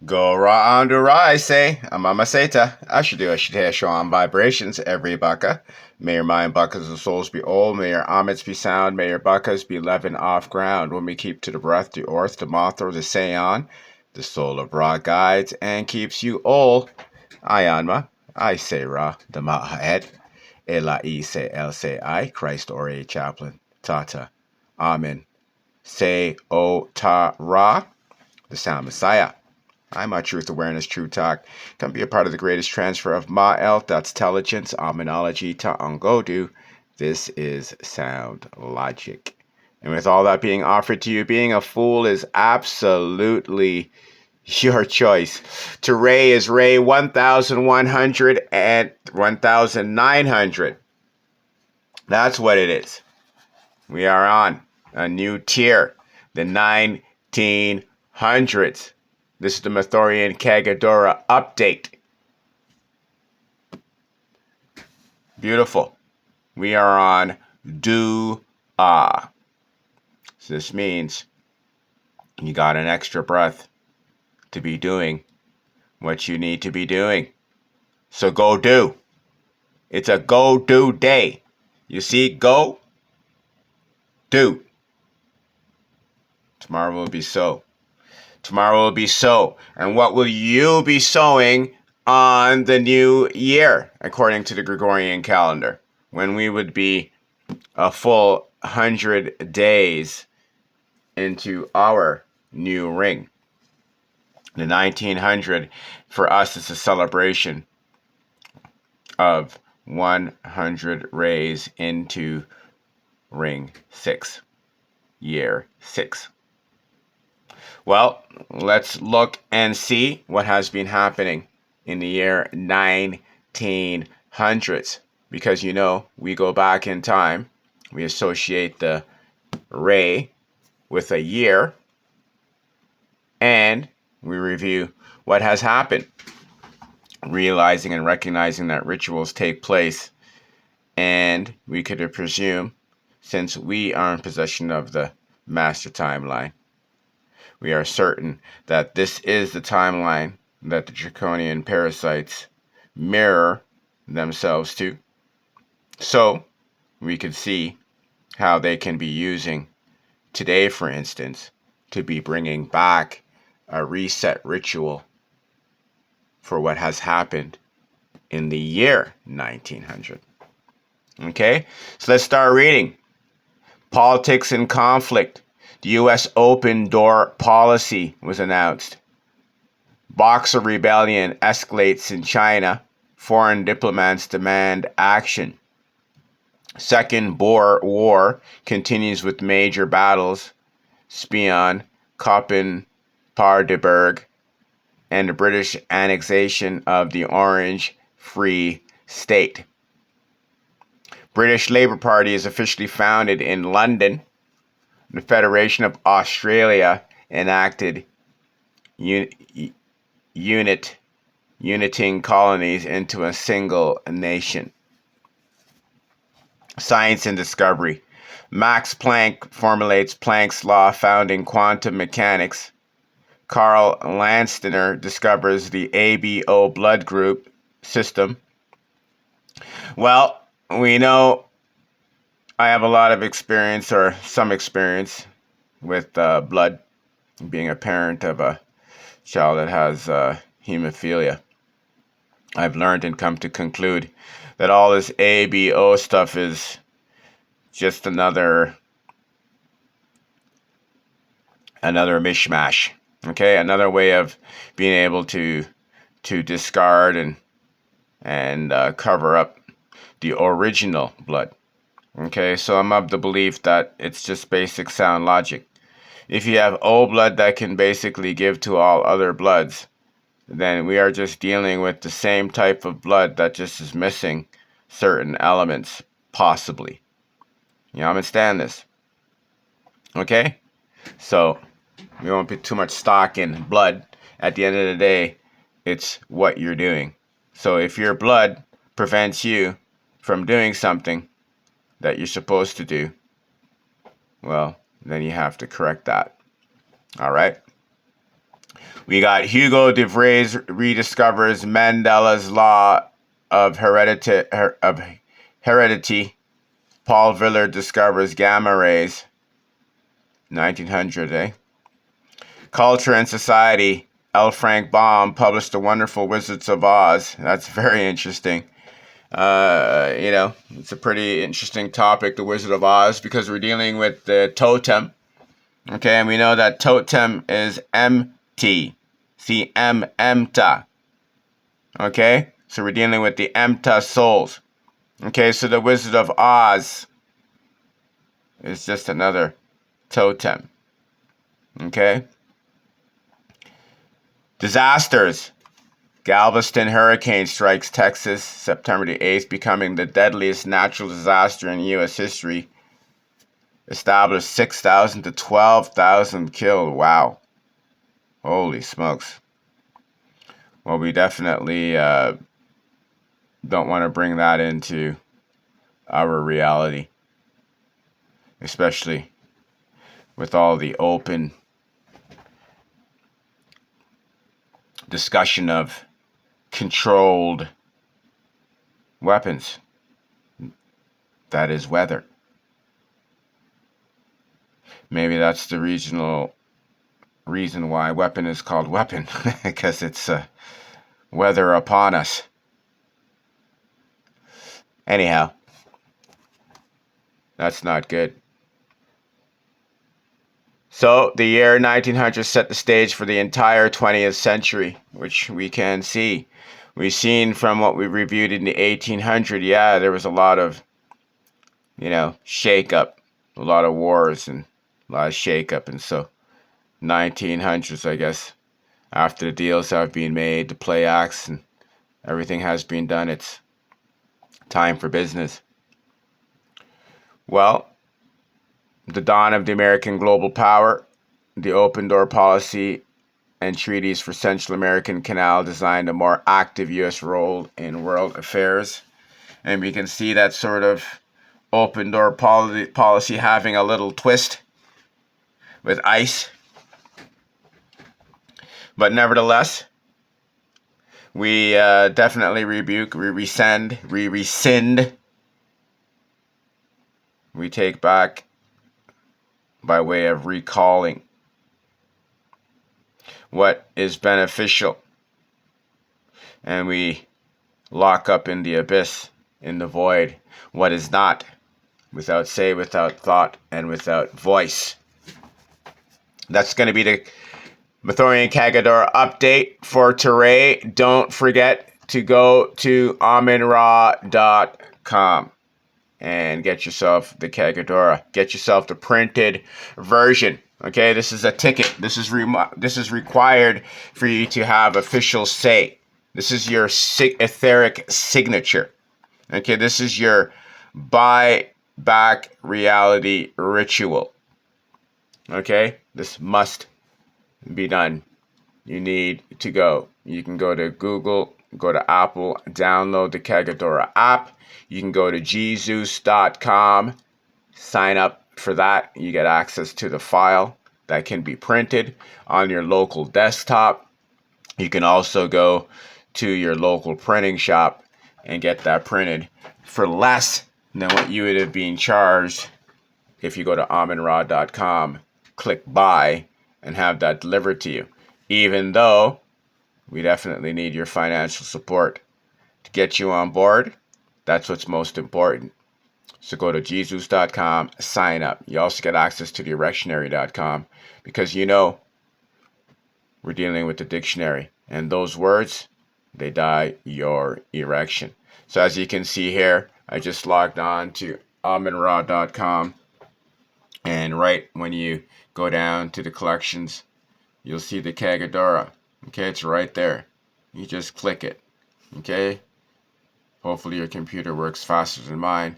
Go raw on the raw, I say. Mama Seta. I should do a show on vibrations every baka. May your mind buckas and souls be old. May your omits be sound. May your buckas be leaven off ground. When we keep to the breath, the orth, the mothra, the seon, the soul of Ra guides and keeps you old. Ayanma. I say Ra, the Ma'aed. Elai say El say I. Christ or a chaplain. Tata. Amen. Say O Ta Ra, the sound Messiah. I'm a Truth Awareness True Talk. Can be a part of the greatest transfer of Ma'el, that's intelligence, Aminology to Ungodu. This is Sound Logic. And with all that being offered to you, being a fool is absolutely your choice. To Ray is Ray 1100 and 1900. That's what it is. We are on a new tier, the 1900s. This is the Mathorian Kagodora update. Beautiful. We are on do-ah. So this means you got an extra breath to be doing what you need to be doing. So go do. It's a go do day. You see, go do. Tomorrow will be so. Tomorrow will be so. And what will you be sowing on the new year, according to the Gregorian calendar, when we would be a full 100 days into our new ring? The 1900 for us is a celebration of 100 rays into ring 6, year 6. Well, let's look and see what has been happening in the year 1900s. Because, you know, we go back in time. We associate the ray with a year. And we review what has happened. Realizing and recognizing that rituals take place. And we could presume, since we are in possession of the master timeline, we are certain that this is the timeline that the draconian parasites mirror themselves to. So we could see how they can be using today, for instance, to be bringing back a reset ritual for what has happened in the year 1900. Okay, so let's start reading. Politics and conflict. The U.S. open door policy was announced. Boxer rebellion escalates in China. Foreign diplomats demand action. Second Boer War continues with major battles. Spion, Koppen, Paardeberg, and the British annexation of the Orange Free State. British Labour Party is officially founded in London. The Federation of Australia enacted uniting colonies into a single nation. Science and discovery. Max Planck formulates Planck's law founding quantum mechanics. Carl Landsteiner discovers the ABO blood group system. Well, we know I have a lot of experience, or some experience, with blood, being a parent of a child that has hemophilia. I've learned and come to conclude that all this ABO stuff is just another mishmash. Okay, another way of being able to discard and cover up the original blood. Okay, so I'm of the belief that it's just basic sound logic. If you have O blood that can basically give to all other bloods, then we are just dealing with the same type of blood that just is missing certain elements, possibly. You understand this? Okay? So, we won't put too much stock in blood. At the end of the day, it's what you're doing. So if your blood prevents you from doing something that you're supposed to do, well, then you have to correct that. All right? We got Hugo de Vries rediscovers Mandela's law of heredity. Paul Villard discovers gamma rays. 1900, eh? Culture and Society. L. Frank Baum published The Wonderful Wizards of Oz. That's very interesting. It's a pretty interesting topic, the Wizard of Oz, because we're dealing with the totem. Okay, and we know that totem is empty. See, emta. Okay, so we're dealing with the emta souls. Okay, so the Wizard of Oz is just another totem. Okay. Disasters. Galveston hurricane strikes Texas September the 8th, becoming the deadliest natural disaster in U.S. history. Established 6,000 to 12,000 killed. Wow. Holy smokes. Well, we definitely don't want to bring that into our reality, especially with all the open discussion of controlled weapons. That is weather. Maybe that's the reason why weapon is called weapon, because it's weather upon us. Anyhow, that's not good. So the year 1900 set the stage for the entire 20th century, which we can see. We've seen from what we reviewed in the 1800s, yeah, there was a lot of, shake-up, a lot of wars and a lot of shake-up. And so 1900s, I guess, after the deals have been made, the play acts and everything has been done, it's time for business. Well, the dawn of the American global power, the open door policy, and treaties for Central American Canal designed a more active U.S. role in world affairs. And we can see that sort of open door policy having a little twist with ICE. But nevertheless, we definitely rebuke, we rescind, we take back by way of recalling what is beneficial, and we lock up in the abyss, in the void, what is not, without say, without thought, and without voice. That's going to be the Mathorian Kagodora update for today. Don't forget to go to aminra.com and get yourself the Kagodora. Get yourself the printed version. Okay, this is a ticket. This is required for you to have official say. This is your etheric signature. Okay, this is your buy-back reality ritual. Okay, this must be done. You need to go. You can go to Google, go to Apple, download the Kagodora app. You can go to jesus.com, sign up for that. You get access to the file that can be printed on your local desktop. You can also go to your local printing shop and get that printed for less than what you would have been charged if you go to aminra.com, click buy, and have that delivered to you. Even though we definitely need your financial support to get you on board. That's what's most important. So go to jesus.com, sign up. You also get access to the erectionary.com because we're dealing with the dictionary. And those words, they die your erection. So as you can see here, I just logged on to aminra.com. And right when you go down to the collections, you'll see the Kagodora. Okay, it's right there. You just click it. Okay? Hopefully your computer works faster than mine.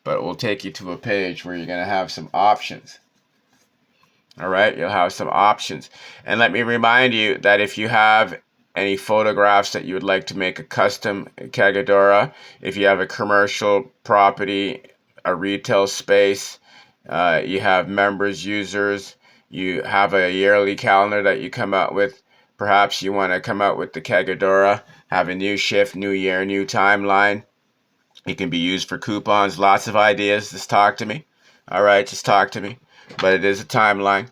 But it will take you to a page where you're going to have some options. Alright, you'll have some options. And let me remind you that if you have any photographs that you would like to make a custom Kagodora, if you have a commercial property, a retail space, you have members, users, you have a yearly calendar that you come out with, Perhaps you want to come out with the Kagodora, have a new shift, new year, new timeline. It can be used for coupons, lots of ideas. Just talk to me. All right, just talk to me. But it is a timeline,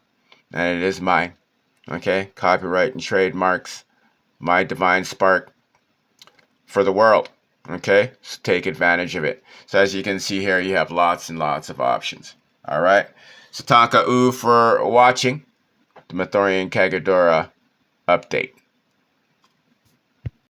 and it is mine. Okay, copyright and trademarks, my divine spark for the world. Okay, so take advantage of it. So as you can see here, you have lots and lots of options. All right, so Tanka U for watching the Mathorian Kagodora update.